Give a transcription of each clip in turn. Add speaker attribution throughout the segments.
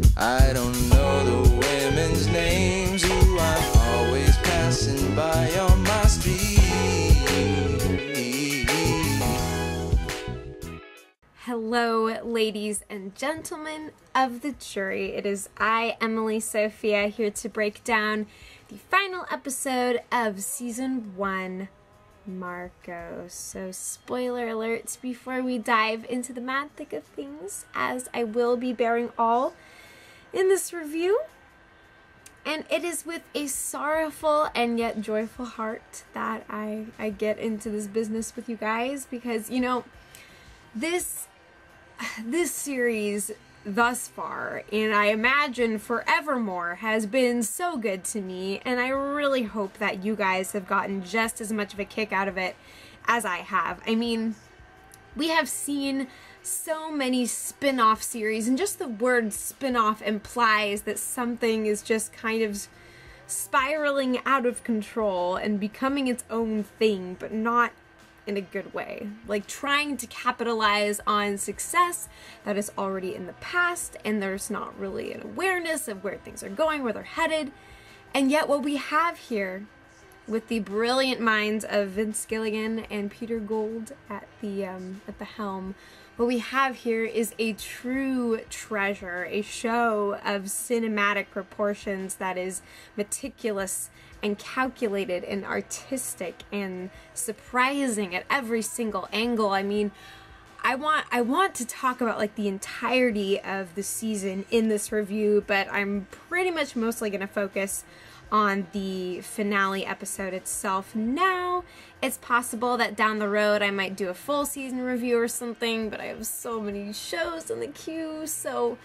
Speaker 1: I don't know the women's names who I'm always passing by on my street.
Speaker 2: Hello, ladies and gentlemen of the jury. It is I, Emily Sophia, here to break down the final episode of Season 1, Marco. So, spoiler alert before we dive into the mad thick of things, as I will be bearing all in this review. And it is with a sorrowful and yet joyful heart that I get into this business with you guys, because, you know, this series thus far, and I imagine forevermore, has been so good to me, and I really hope that you guys have gotten just as much of a kick out of it as I have. I mean, we have seen so many spin-off series, and just the word spin-off implies that something is just kind of spiraling out of control and becoming its own thing, but not in a good way. Like trying to capitalize on success that is already in the past, and there's not really an awareness of where things are going, where they're headed. And yet what we have here, with the brilliant minds of Vince Gilligan and Peter Gould at the helm, what we have here is a true treasure, a show of cinematic proportions that is meticulous and calculated and artistic and surprising at every single angle. I mean, I want to talk about like the entirety of the season in this review, but I'm pretty much mostly going to focus on the finale episode itself now. It's possible that down the road I might do a full season review or something, but I have so many shows in the queue, so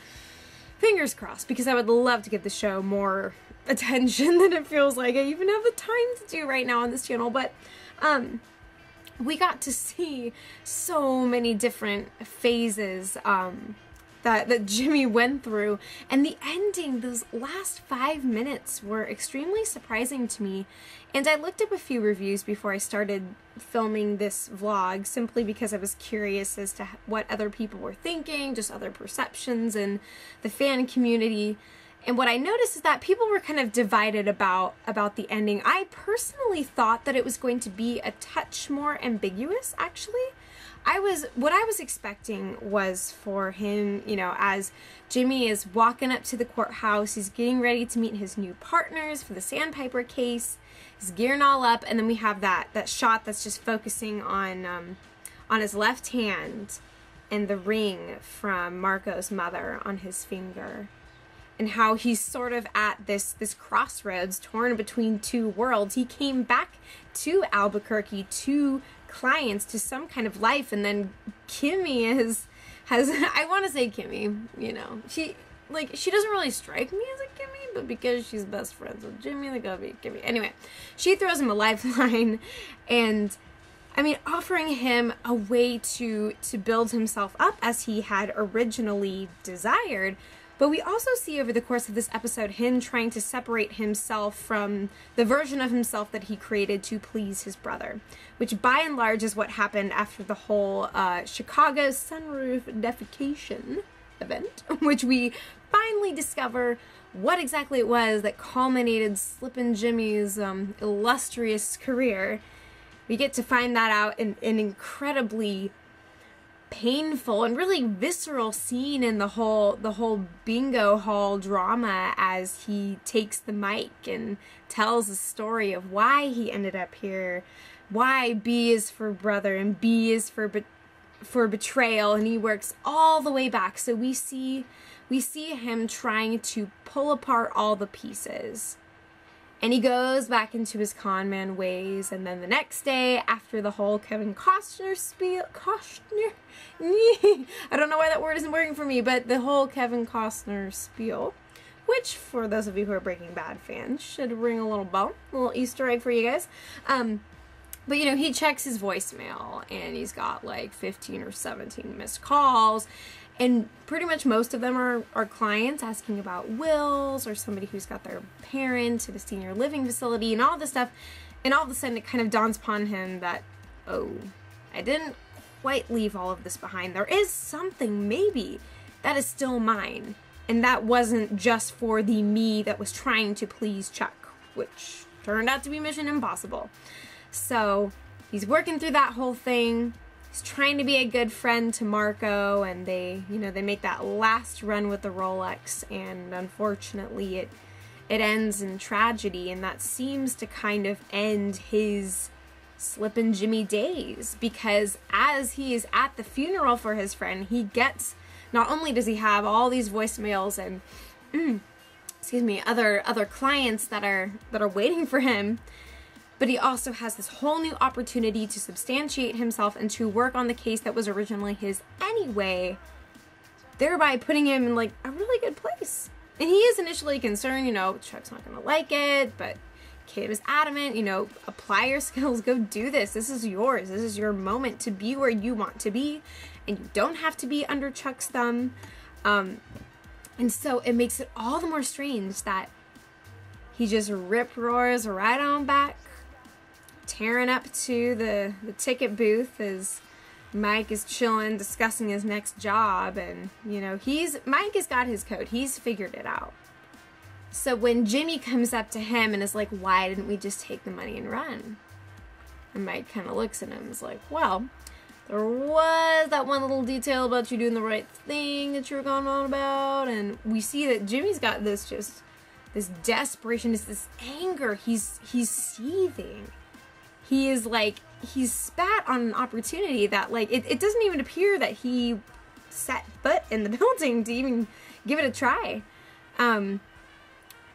Speaker 2: fingers crossed, because I would love to give the show more attention than it feels like I even have the time to do right now on this channel. But we got to see so many different phases that Jimmy went through, and the ending, those last 5 minutes, were extremely surprising to me. And I looked up a few reviews before I started filming this vlog, simply because I was curious as to what other people were thinking, just other perceptions in the fan community. And what I noticed is that people were kind of divided about the ending. I personally thought that it was going to be a touch more ambiguous, actually. What I was expecting was for him, you know, as Jimmy is walking up to the courthouse, he's getting ready to meet his new partners for the Sandpiper case, he's gearing all up, and then we have that shot that's just focusing on his left hand and the ring from Marco's mother on his finger, and how he's sort of at this crossroads, torn between two worlds. He came back to Albuquerque, to clients, to some kind of life, and then Kimmy has I want to say Kimmy, you know, she doesn't really strike me as a Kimmy, but because she's best friends with Jimmy, they gotta be Kimmy. Anyway, she throws him a lifeline, and I mean, offering him a way to build himself up as he had originally desired. But we also see over the course of this episode him trying to separate himself from the version of himself that he created to please his brother, which by and large is what happened after the whole Chicago sunroof defecation event, which we finally discover what exactly it was that culminated Slippin' Jimmy's illustrious career. We get to find that out in an incredibly painful and really visceral scene in the whole bingo hall drama, as he takes the mic and tells the story of why he ended up here, why B is for brother and B is for betrayal, and he works all the way back. So we see him trying to pull apart all the pieces. And he goes back into his con man ways, and then the next day, after the whole Kevin Costner spiel, I don't know why that word isn't working for me, but the whole Kevin Costner spiel, which for those of you who are Breaking Bad fans should ring a little bell, a little Easter egg for you guys. But you know, he checks his voicemail, and he's got like 15 or 17 missed calls. And pretty much most of them are clients asking about wills, or somebody who's got their parent at a senior living facility and all this stuff. And all of a sudden it kind of dawns upon him that, oh, I didn't quite leave all of this behind. There is something maybe that is still mine. And that wasn't just for the me that was trying to please Chuck, which turned out to be mission impossible. So he's working through that whole thing. He's trying to be a good friend to Marco, and they make that last run with the Rolex, and unfortunately it ends in tragedy, and that seems to kind of end his Slippin' Jimmy days, because as he is at the funeral for his friend, he gets, not only does he have all these voicemails and excuse me, other clients that are waiting for him, but he also has this whole new opportunity to substantiate himself and to work on the case that was originally his anyway, thereby putting him in like a really good place. And he is initially concerned, you know, Chuck's not gonna like it, but Kid was adamant, you know, apply your skills, go do this. This is yours. This is your moment to be where you want to be, and you don't have to be under Chuck's thumb. And so it makes it all the more strange that he just rip-roars right on back, tearing up to the ticket booth as Mike is chilling, discussing his next job, and, you know, Mike has got his code. He's figured it out. So when Jimmy comes up to him and is like, why didn't we just take the money and run? And Mike kind of looks at him and is like, well, there was that one little detail about you doing the right thing that you were going on about. And we see that Jimmy's got this desperation, this anger. He's seething. He is like, he's spat on an opportunity that, like, it doesn't even appear that he set foot in the building to even give it a try.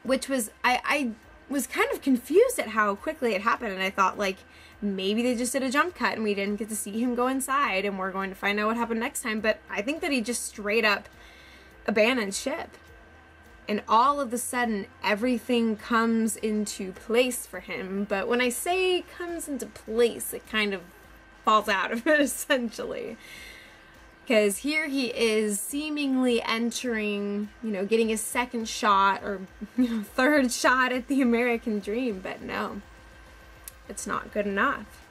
Speaker 2: Which was, I was kind of confused at how quickly it happened, and I thought, like, maybe they just did a jump cut and we didn't get to see him go inside, and we're going to find out what happened next time. But I think that he just straight up abandoned ship. And all of a sudden, everything comes into place for him. But when I say comes into place, it kind of falls out of it, essentially. Because here he is seemingly entering, you know, getting his second shot or, you know, third shot at the American dream. But no, it's not good enough.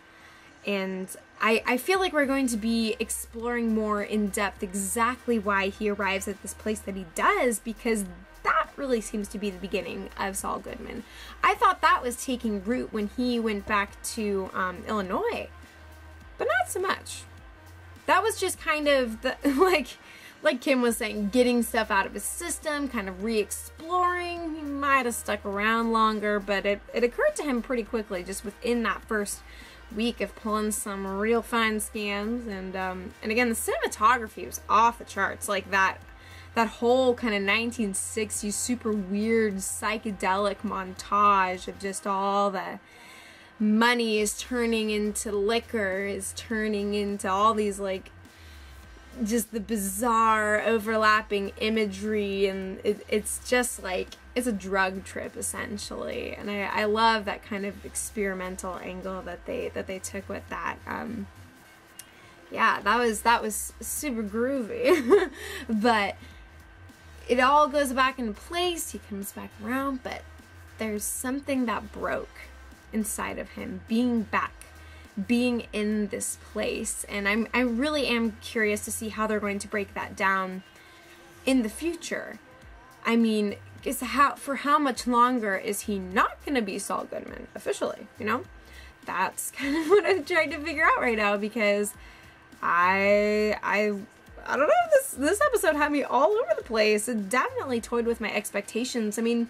Speaker 2: And I feel like we're going to be exploring more in depth exactly why he arrives at this place that he does, because that really seems to be the beginning of Saul Goodman. I thought that was taking root when he went back to Illinois, but not so much. That was just kind of the, like Kim was saying, getting stuff out of his system, kind of re-exploring. He might have stuck around longer, but it occurred to him pretty quickly, just within that first week of pulling some real fine scams. And again, the cinematography was off the charts. Like that whole kind of 1960s super weird psychedelic montage of just all the money is turning into liquor, is turning into all these, like, just the bizarre overlapping imagery, and it's just like, it's a drug trip essentially. And I love that kind of experimental angle that they took with that. Yeah, that was super groovy. But it all goes back into place. He comes back around, but there's something that broke inside of him, being back, being in this place. And I really am curious to see how they're going to break that down in the future. I mean, for how much longer is he not going to be Saul Goodman officially, you know? That's kind of what I'm trying to figure out right now, because I don't know, this episode had me all over the place. It definitely toyed with my expectations. I mean,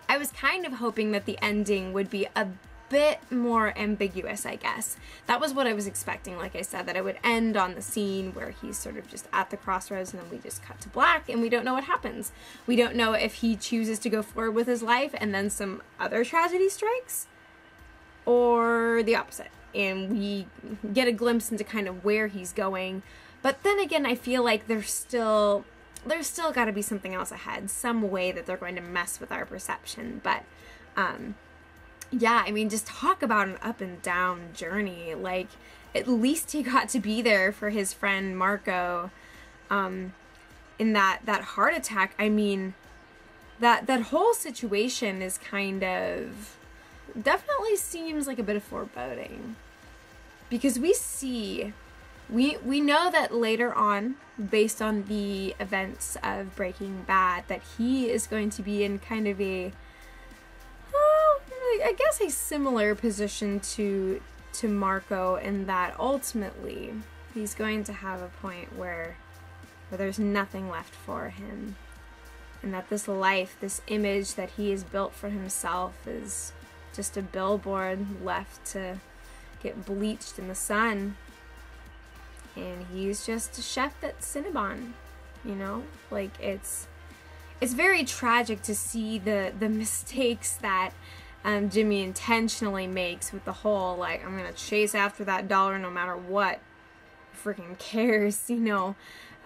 Speaker 2: I was kind of hoping that the ending would be a bit more ambiguous, I guess. That was what I was expecting, like I said, that it would end on the scene where he's sort of just at the crossroads, and then we just cut to black and we don't know what happens. We don't know if he chooses to go forward with his life and then some other tragedy strikes, or the opposite. And we get a glimpse into kind of where he's going. But then again, I feel like there's still got to be something else ahead, some way that they're going to mess with our perception. But yeah, I mean, just talk about an up and down journey. Like, at least he got to be there for his friend Marco in that heart attack. I mean, that whole situation is kind of, definitely seems like a bit of foreboding, because we see we know that later on, based on the events of Breaking Bad, that he is going to be in kind of a, I guess, a similar position to Marco, in that ultimately he's going to have a point where there's nothing left for him, and that this life, this image that he has built for himself, is just a billboard left to get bleached in the sun. And he's just a chef at Cinnabon, you know? Like, it's very tragic to see the mistakes that Jimmy intentionally makes with the whole, like, I'm gonna chase after that dollar no matter what. Freaking cares, you know?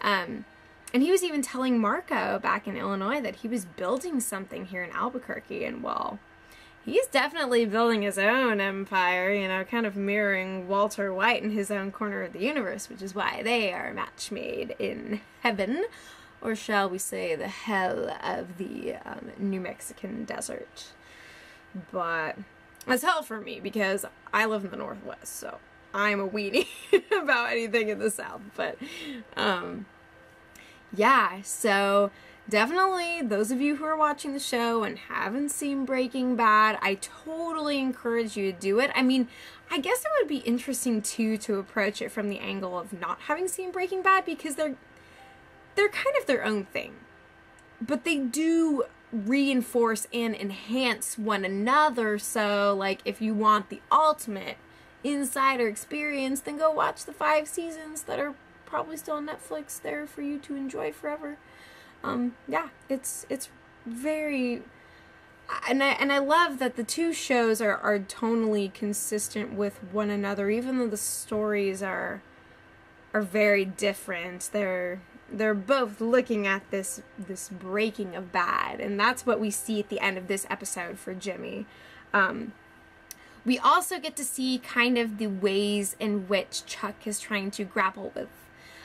Speaker 2: And he was even telling Marco back in Illinois that he was building something here in Albuquerque, and well, he's definitely building his own empire, you know, kind of mirroring Walter White in his own corner of the universe, which is why they are a match made in heaven, or shall we say the hell of the New Mexican desert. But it's hell for me because I live in the Northwest, so I'm a weenie about anything in the South. But yeah, so definitely those of you who are watching the show and haven't seen Breaking Bad, I totally encourage you to do it. I mean, I guess it would be interesting too to approach it from the angle of not having seen Breaking Bad, because they're kind of their own thing, but they do reinforce and enhance one another. So like, if you want the ultimate insider experience, then go watch the 5 seasons that are probably still on Netflix there for you to enjoy forever. Yeah, it's very, and I love that the two shows are tonally consistent with one another, even though the stories are very different. They're both looking at this breaking of bad, and that's what we see at the end of this episode for Jimmy. We also get to see kind of the ways in which Chuck is trying to grapple with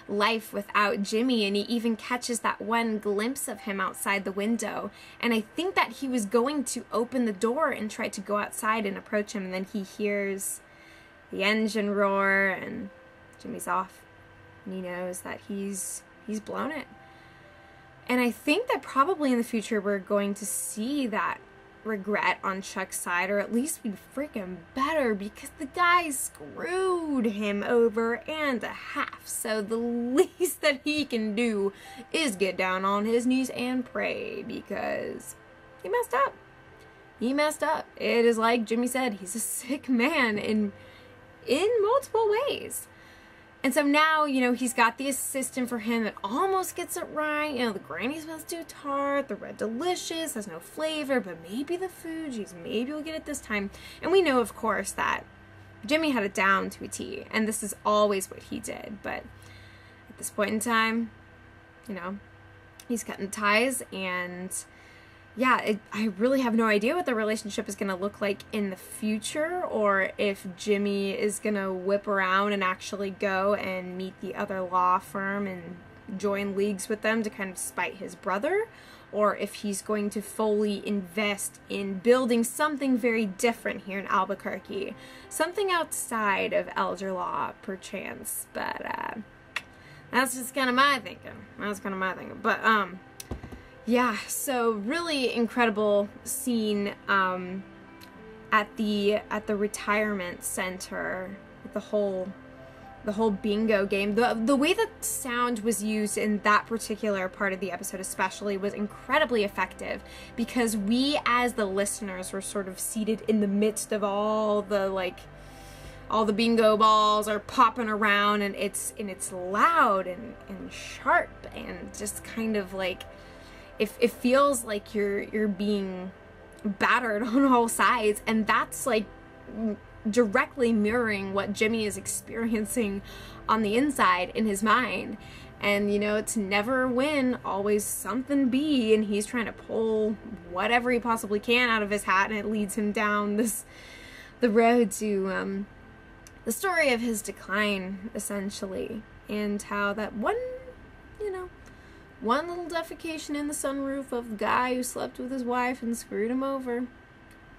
Speaker 2: life without Jimmy, and he even catches that one glimpse of him outside the window, and I think that he was going to open the door and try to go outside and approach him, and then he hears the engine roar and Jimmy's off, and he knows that he's blown it. And I think that probably in the future we're going to see that regret on Chuck's side, or at least we'd freaking better, because the guy screwed him over and a half. So the least that he can do is get down on his knees and pray, because he messed up. He messed up. It is like Jimmy said, he's a sick man in multiple ways. And so now, you know, he's got the assistant for him that almost gets it right. You know, the Granny Smith's too tart, the Red Delicious has no flavor, but maybe the food, geez, maybe we'll get it this time. And we know, of course, that Jimmy had it down to a T, and this is always what he did. But at this point in time, you know, he's cutting ties, and yeah, I really have no idea what the relationship is going to look like in the future, or if Jimmy is going to whip around and actually go and meet the other law firm and join leagues with them to kind of spite his brother, or if he's going to fully invest in building something very different here in Albuquerque. Something outside of elder law, perchance. But that's just kind of my thinking. But, yeah, so really incredible scene at the retirement center with the whole bingo game. The way that sound was used in that particular part of the episode especially was incredibly effective, because we as the listeners were sort of seated in the midst of all the bingo balls are popping around, and it's loud and sharp, and just kind of like it feels like you're being battered on all sides, and that's like directly mirroring what Jimmy is experiencing on the inside in his mind. And you know, it's never win, always something be, and he's trying to pull whatever he possibly can out of his hat, and it leads him down the road to the story of his decline, essentially, and how that one little defecation in the sunroof of the guy who slept with his wife and screwed him over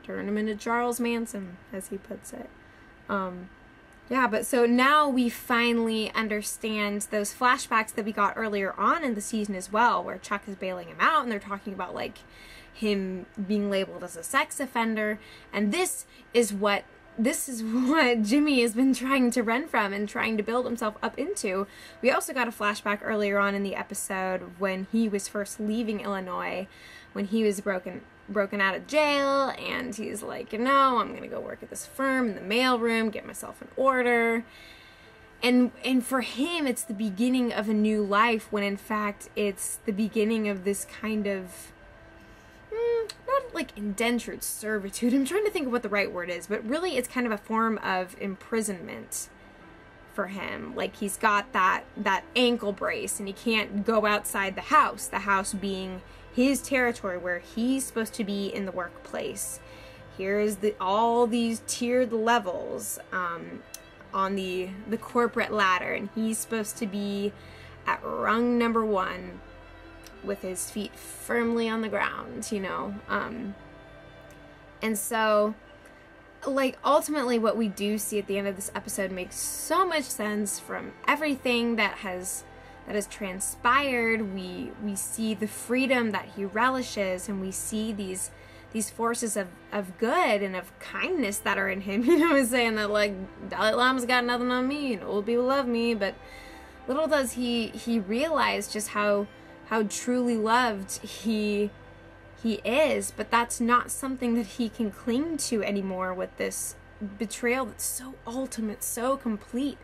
Speaker 2: turned him into Charles Manson, as he puts it. Yeah, but so now we finally understand those flashbacks that we got earlier on in the season as well, where Chuck is bailing him out and they're talking about like him being labeled as a sex offender. And this is what Jimmy has been trying to run from and trying to build himself up into. We also got a flashback earlier on in the episode when he was first leaving Illinois, when he was broken out of jail, and he's like, no, I'm gonna go work at this firm in the mailroom, get myself in order. And for him, it's the beginning of a new life, when in fact it's the beginning of this kind of not like indentured servitude. I'm trying to think of what the right word is, but really it's kind of a form of imprisonment for him. Like he's got that ankle brace and he can't go outside the house being his territory where he's supposed to be in the workplace. Here's all these tiered levels on the corporate ladder, and he's supposed to be at rung number 1 with his feet firmly on the ground, you know. And so, like, ultimately what we do see at the end of this episode makes so much sense from everything that has transpired. We see the freedom that he relishes, and we see these forces of good and of kindness that are in him. You know, he's saying that, like, Dalai Lama's got nothing on me and old people love me, but little does he realize just how truly loved he is. But that's not something that he can cling to anymore with this betrayal that's so ultimate, so complete,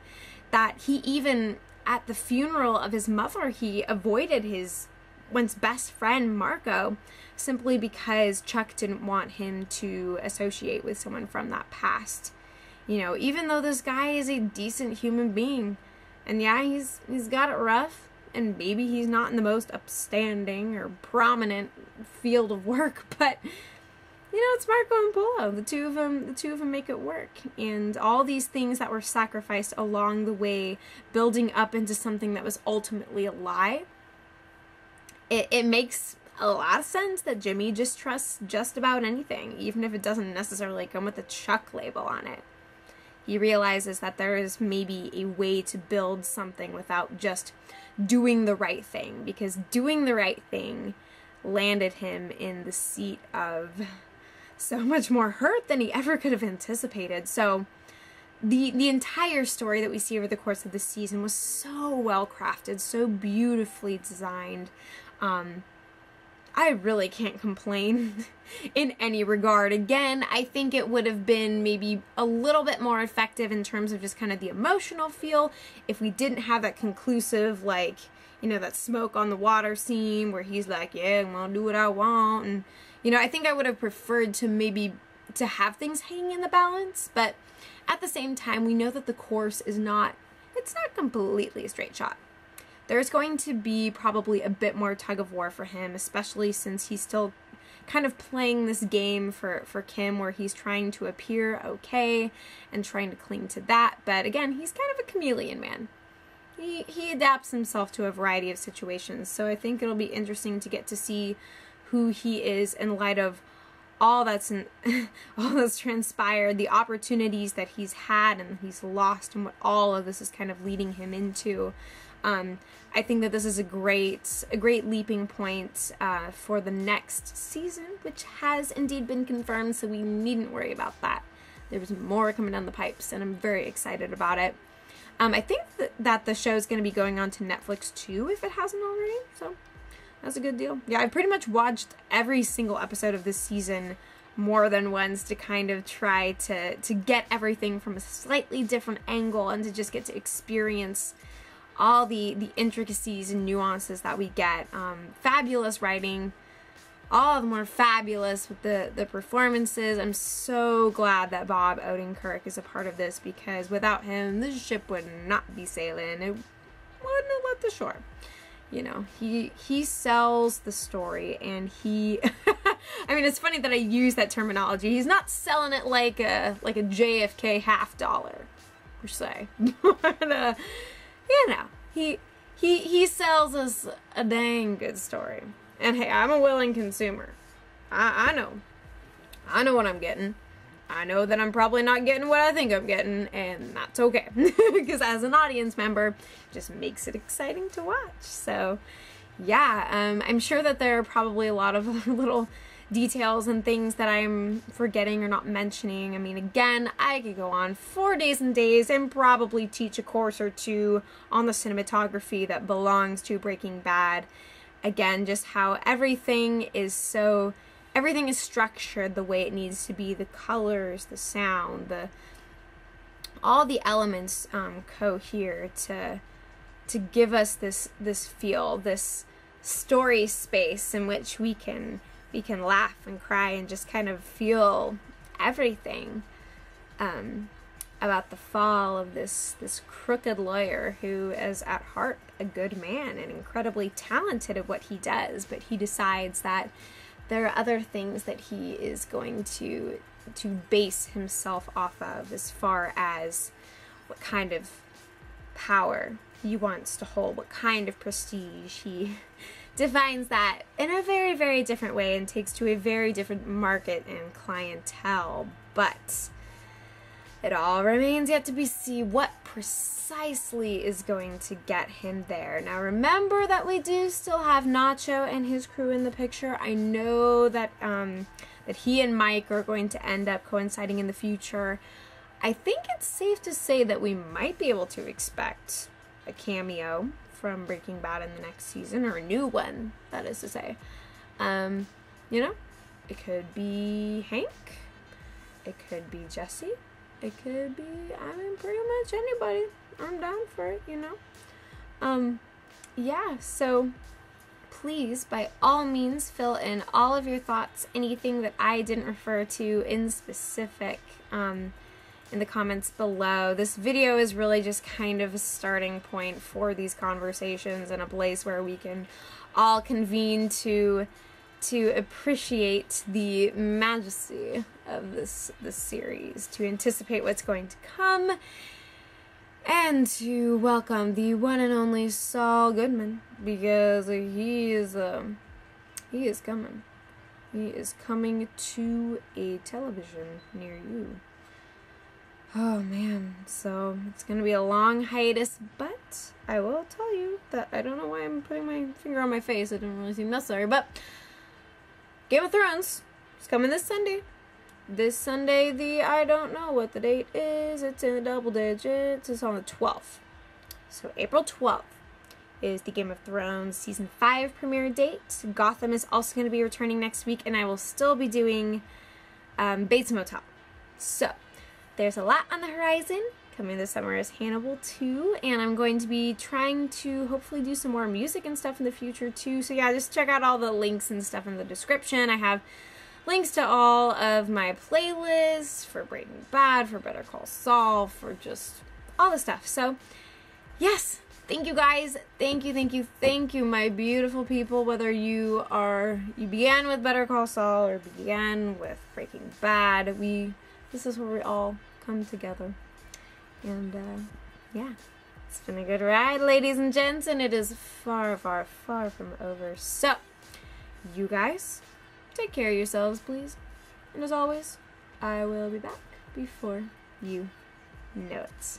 Speaker 2: that he even at the funeral of his mother, he avoided his once best friend Marco simply because Chuck didn't want him to associate with someone from that past. You know, even though this guy is a decent human being, and yeah, he's got it rough, and maybe he's not in the most upstanding or prominent field of work, but you know, it's Marco and Polo. The two of them make it work. And all these things that were sacrificed along the way, building up into something that was ultimately a lie. It makes a lot of sense that Jimmy just trusts just about anything, even if it doesn't necessarily come with a Chuck label on it. He realizes that there is maybe a way to build something without just doing the right thing, because doing the right thing landed him in the seat of so much more hurt than he ever could have anticipated. So the entire story that we see over the course of the season was so well crafted, so beautifully designed. I really can't complain in any regard. Again, I think it would have been maybe a little bit more effective in terms of just kind of the emotional feel if we didn't have that conclusive, like, you know, that smoke on the water scene where he's like, yeah, I'm gonna do what I want. And, you know, I think I would have preferred to have things hanging in the balance, but at the same time, we know that the course it's not completely a straight shot. There's going to be probably a bit more tug of war for him, especially since he's still kind of playing this game for Kim where he's trying to appear okay and trying to cling to that. But again, he's kind of a chameleon, man. He adapts himself to a variety of situations, so I think it'll be interesting to get to see who he is in light of all that's transpired, the opportunities that he's had and he's lost, and what all of this is kind of leading him into. I think that this is a great leaping point for the next season, which has indeed been confirmed, so we needn't worry about that. There's more coming down the pipes, and I'm very excited about it. I think that the show is going to be going on to Netflix too, if it hasn't already, so that's a good deal. Yeah, I pretty much watched every single episode of this season more than once to kind of try to get everything from a slightly different angle and to just get to experience all the intricacies and nuances that we get. Fabulous writing, all the more fabulous with the performances. I'm so glad that Bob Odenkirk is a part of this, because without him, this ship would not be sailing. It wouldn't have left the shore. You know, he sells the story, and he I mean, it's funny that I use that terminology. He's not selling it like a JFK $50 per se. But you know, he sells us a dang good story. And hey, I'm a willing consumer. I know what I'm getting. I know that I'm probably not getting what I think I'm getting, and that's okay. Because as an audience member, it just makes it exciting to watch. So, yeah, I'm sure that there are probably a lot of little details and things that I'm forgetting or not mentioning. I mean, again, I could go on for days and days and probably teach a course or two on the cinematography that belongs to Breaking Bad. Again, just how everything is structured the way it needs to be. The colors, the sound, all the elements cohere to give us this feel, this story space in which we can laugh and cry and just kind of feel everything about the fall of this crooked lawyer who is at heart a good man and incredibly talented at what he does, but he decides that there are other things that he is going to base himself off of as far as what kind of power he wants to hold, what kind of prestige. He defines that in a very, very different way and takes to a very different market and clientele, but it all remains yet to be seen what precisely is going to get him there. Now remember that we do still have Nacho and his crew in the picture. I know that that he and Mike are going to end up coinciding in the future. I think it's safe to say that we might be able to expect a cameo from Breaking Bad in the next season, or a new one, that is to say. You know, it could be Hank, it could be Jesse, it could be, I mean, pretty much anybody. I'm down for it, you know. Yeah, so please, by all means, fill in all of your thoughts, anything that I didn't refer to in specific, in the comments below. This video is really just kind of a starting point for these conversations and a place where we can all convene to appreciate the majesty of this series, to anticipate what's going to come, and to welcome the one and only Saul Goodman, because he is coming. He is coming to a television near you. Oh man, so it's gonna be a long hiatus, but I will tell you that I don't know why I'm putting my finger on my face. It didn't really seem necessary, but Game of Thrones is coming this Sunday. This Sunday, I don't know what the date is. It's in the double digits. It's on the 12th. So April 12th is the Game of Thrones Season 5 premiere date. Gotham is also going to be returning next week, and I will still be doing Bates Motel. So there's a lot on the horizon. Coming this summer is Hannibal 2, and I'm going to be trying to hopefully do some more music and stuff in the future too. So yeah, just check out all the links and stuff in the description. I have links to all of my playlists for Breaking Bad, for Better Call Saul, for just all the stuff. So yes, thank you guys. Thank you, my beautiful people. Whether you began with Better Call Saul or began with Breaking Bad, this is where we all come together. And yeah, it's been a good ride, ladies and gents, and it is far, far, far from over. So you guys, take care of yourselves, please. And as always, I will be back before you know it.